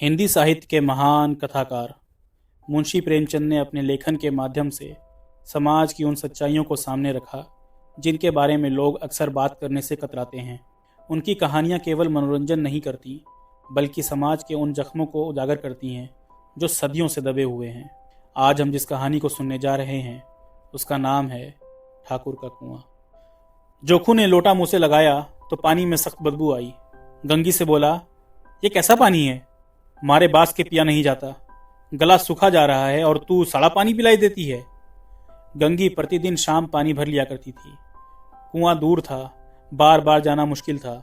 हिंदी साहित्य के महान कथाकार मुंशी प्रेमचंद ने अपने लेखन के माध्यम से समाज की उन सच्चाइयों को सामने रखा जिनके बारे में लोग अक्सर बात करने से कतराते हैं। उनकी कहानियाँ केवल मनोरंजन नहीं करती बल्कि समाज के उन जख्मों को उजागर करती हैं जो सदियों से दबे हुए हैं। आज हम जिस कहानी को सुनने जा रहे हैं उसका नाम है ठाकुर का कुआं। जोखू ने लोटा मुंह से लगाया तो पानी में सख्त बदबू आई। गंगी से बोला, ये कैसा पानी है? मारे बास के पिया नहीं जाता, गला सूखा जा रहा है और तू सड़ा पानी पिलाई देती है। गंगी प्रतिदिन शाम पानी भर लिया करती थी। कुआं दूर था, बार बार जाना मुश्किल था।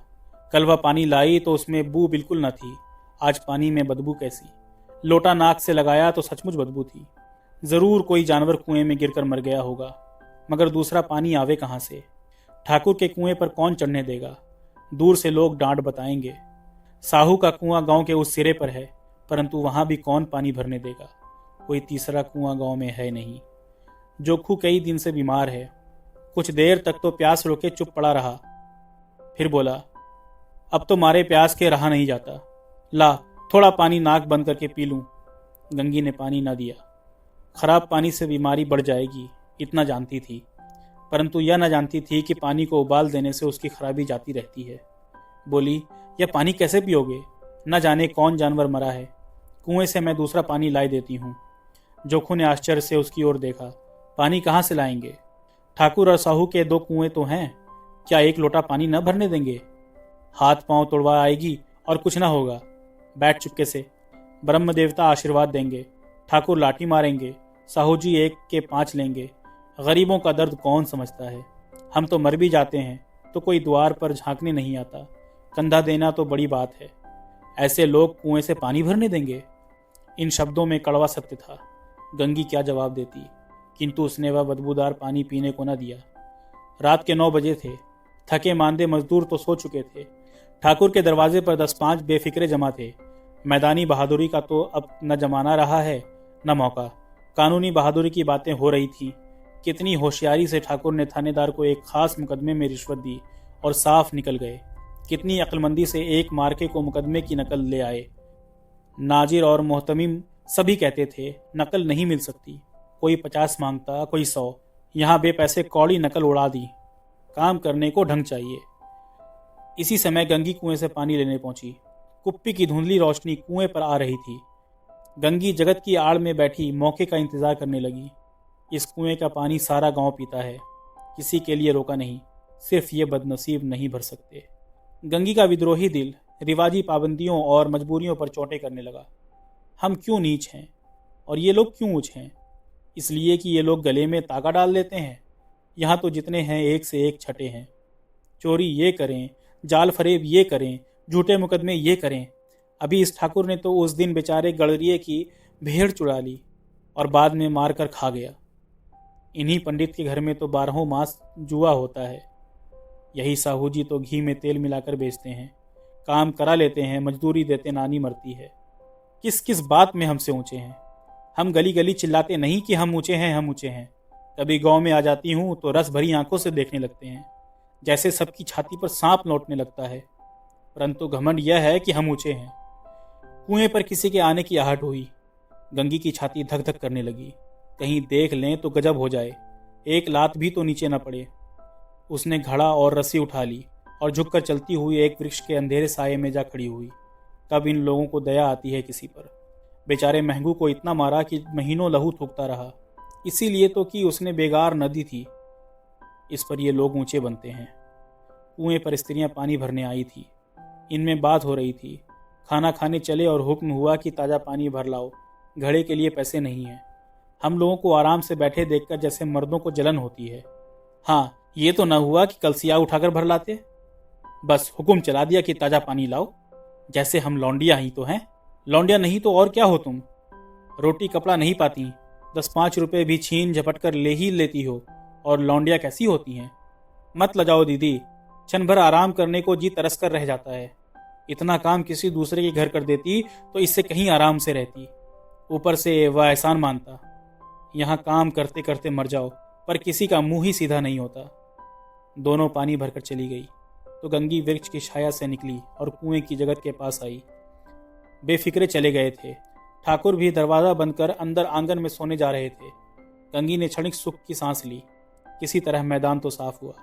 कल वह पानी लाई तो उसमें बू बिल्कुल न थी। आज पानी में बदबू कैसी? लोटा नाक से लगाया तो सचमुच बदबू थी। जरूर कोई जानवर कुएं में गिरकर मर गया होगा, मगर दूसरा पानी आवे कहां से? ठाकुर के कुएं पर कौन चढ़ने देगा? दूर से लोग डांट बताएंगे। साहू का कुआं गांव के उस सिरे पर है, परंतु वहां भी कौन पानी भरने देगा? कोई तीसरा कुआं गांव में है नहीं। जोखू कई दिन से बीमार है। कुछ देर तक तो प्यास रोके चुप पड़ा रहा, फिर बोला, अब तो मारे प्यास के रहा नहीं जाता। ला थोड़ा पानी नाक बंद करके पी लूं। गंगी ने पानी न दिया। खराब पानी से बीमारी बढ़ जाएगी, इतना जानती थी, परंतु यह न जानती थी कि पानी को उबाल देने से उसकी खराबी जाती रहती है। बोली, यह पानी कैसे पियोगे? न जाने कौन जानवर मरा है। कुएं से मैं दूसरा पानी लाई देती हूँ। जोखू ने आश्चर्य से उसकी ओर देखा। पानी कहाँ से लाएंगे? ठाकुर और साहू के दो कुएं तो हैं, क्या एक लोटा पानी न भरने देंगे? हाथ पांव तोड़वा आएगी और कुछ न होगा। बैठ चुपके से, ब्रह्म देवता आशीर्वाद देंगे। ठाकुर लाठी मारेंगे, साहू जी 1 के 5 लेंगे। गरीबों का दर्द कौन समझता है? हम तो मर भी जाते हैं तो कोई द्वार पर झांकने नहीं आता। कंधा देना तो बड़ी बात है, ऐसे लोग कुएं से पानी भरने देंगे? इन शब्दों में कड़वा सत्य था। गंगी क्या जवाब देती, किंतु उसने वह बदबूदार पानी पीने को न दिया। रात के 9 बजे थे। थके मांदे मजदूर तो सो चुके थे। ठाकुर के दरवाजे पर 10-5 बेफिक्रे जमा थे। मैदानी बहादुरी का तो अब न जमाना रहा है न मौका। कानूनी बहादुरी की बातें हो रही थी। कितनी होशियारी से ठाकुर ने थानेदार को एक खास मुकदमे में रिश्वत दी और साफ निकल गए। कितनी अक्लमंदी से एक मार्के को मुकदमे की नकल ले आए। नाजिर और मोहतमिम सभी कहते थे नकल नहीं मिल सकती। कोई 50 मांगता, कोई 100। यहाँ बेपैसे कौड़ी नकल उड़ा दी। काम करने को ढंग चाहिए। इसी समय गंगी कुएं से पानी लेने पहुंची। कुप्पी की धुंधली रोशनी कुएं पर आ रही थी। गंगी जगत की आड़ में बैठी मौके का इंतजार करने लगी। इस कुएं का पानी सारा गांव पीता है, किसी के लिए रोका नहीं। सिर्फ ये बदनसीब नहीं भर सकते। गंगी का विद्रोही दिल रिवाजी पाबंदियों और मजबूरियों पर चोटें करने लगा। हम क्यों नीच हैं और ये लोग क्यों ऊंच हैं? इसलिए कि ये लोग गले में तागा डाल लेते हैं। यहाँ तो जितने हैं एक से एक छठे हैं। चोरी ये करें, जाल फरेब ये करें, झूठे मुकदमे ये करें। अभी इस ठाकुर ने तो उस दिन बेचारे गड़रिए की भेड़ चुरा ली और बाद में मार कर खा गया। इन्हीं पंडित के घर में तो 12 मास जुआ होता है। यही साहू जी तो घी में तेल मिलाकर बेचते हैं। काम करा लेते हैं, मजदूरी देते नानी मरती है। किस किस बात में हमसे ऊंचे हैं? हम गली गली चिल्लाते नहीं कि हम ऊंचे हैं, हम ऊंचे हैं। कभी गांव में आ जाती हूं तो रस भरी आंखों से देखने लगते हैं, जैसे सबकी छाती पर सांप लौटने लगता है। परंतु घमंड यह है कि हम ऊंचे हैं। कुएं पर किसी के आने की आहट हुई। गंगी की छाती धक धक करने लगी। कहीं देख लें तो गजब हो जाए, एक लात भी तो नीचे न पड़े। उसने घड़ा और रस्सी उठा ली और झुककर चलती हुई एक वृक्ष के अंधेरे साये में जा खड़ी हुई। कब इन लोगों को दया आती है किसी पर? बेचारे महंगू को इतना मारा कि महीनों लहू थूकता रहा, इसीलिए तो कि उसने बेगार नदी थी। इस पर ये लोग ऊंचे बनते हैं। कुएं पर स्त्रियां पानी भरने आई थी। इनमें बात हो रही थी। खाना खाने चले और हुक्म हुआ कि ताज़ा पानी भर लाओ, घड़े के लिए पैसे नहीं हैं। हम लोगों को आराम से बैठे देखकर जैसे मर्दों को जलन होती है। हाँ, ये तो न हुआ कि कलसिया उठाकर भर लाते। बस हुक्म चला दिया कि ताज़ा पानी लाओ, जैसे हम लौंडिया ही तो हैं। लौंडिया नहीं तो और क्या हो तुम? रोटी कपड़ा नहीं पाती, 10-5 रुपए भी छीन झपट कर ले ही लेती हो, और लौंडिया कैसी होती हैं? मत लजाओ दीदी, क्षण भर आराम करने को जी तरस कर रह जाता है। इतना काम किसी दूसरे के घर कर देती तो इससे कहीं आराम से रहती। ऊपर से वह एहसान मानता। यहाँ काम करते करते मर जाओ, पर किसी का मुंह ही सीधा नहीं होता। दोनों पानी भरकर चली गई तो गंगी वृक्ष की छाया से निकली और कुएं की जगत के पास आई। बेफिक्रे चले गए थे। ठाकुर भी दरवाज़ा बंद कर अंदर आंगन में सोने जा रहे थे। गंगी ने क्षणिक सुख की सांस ली। किसी तरह मैदान तो साफ हुआ।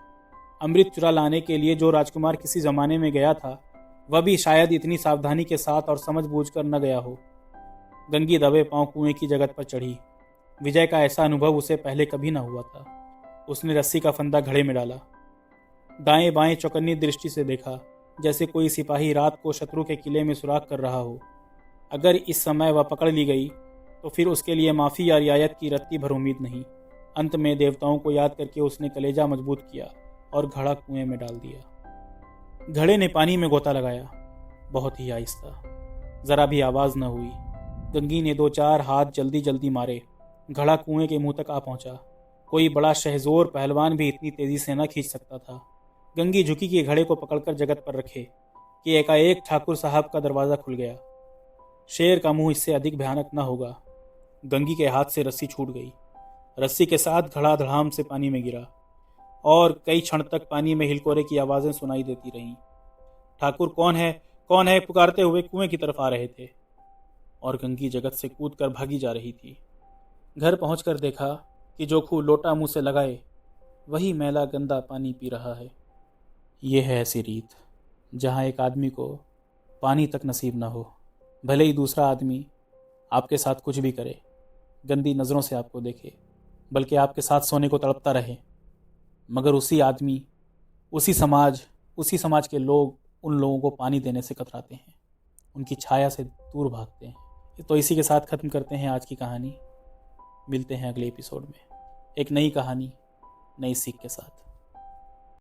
अमृत चुरा लाने के लिए जो राजकुमार किसी जमाने में गया था, वह भी शायद इतनी सावधानी के साथ और समझ बूझ कर न गया हो। गंगी दबे पांव कुएं की जगत पर चढ़ी। विजय का ऐसा अनुभव उसे पहले कभी न हुआ था। उसने रस्सी का फंदा घड़े में डाला, दाएं बाएं चौकन्नी दृष्टि से देखा, जैसे कोई सिपाही रात को शत्रु के किले में सुराग कर रहा हो। अगर इस समय वह पकड़ ली गई तो फिर उसके लिए माफ़ी या रियायत की रत्ती भर उम्मीद नहीं। अंत में देवताओं को याद करके उसने कलेजा मजबूत किया और घड़ा कुएं में डाल दिया। घड़े ने पानी में गोता लगाया, बहुत ही आहिस्ता, जरा भी आवाज़ न हुई। गंगी ने 2-4 हाथ जल्दी जल्दी मारे। घड़ा कुएं के मुंह तक आ पहुंचा। कोई बड़ा शहजोर पहलवान भी इतनी तेजी से न खींच सकता था। गंगी झुकी कि घड़े को पकड़कर जगत पर रखे कि एकाएक ठाकुर साहब का दरवाज़ा खुल गया। शेर का मुंह इससे अधिक भयानक न होगा। गंगी के हाथ से रस्सी छूट गई। रस्सी के साथ घड़ा धड़ाम से पानी में गिरा और कई क्षण तक पानी में हिलकोरे की आवाज़ें सुनाई देती रहीं। ठाकुर कौन है पुकारते हुए कुएं की तरफ आ रहे थे और गंगी जगत से कूदकर भागी जा रही थी। घर पहुंचकर देखा कि जोखू लोटा मुंह से लगाए वही मैला गंदा पानी पी रहा है। यह है ऐसी रीत जहां एक आदमी को पानी तक नसीब न हो, भले ही दूसरा आदमी आपके साथ कुछ भी करे, गंदी नज़रों से आपको देखे, बल्कि आपके साथ सोने को तड़पता रहे, मगर उसी आदमी, उसी समाज के लोग उन लोगों को पानी देने से कतराते हैं, उनकी छाया से दूर भागते हैं। तो इसी के साथ ख़त्म करते हैं आज की कहानी। मिलते हैं अगले एपिसोड में एक नई कहानी, नई सीख के साथ।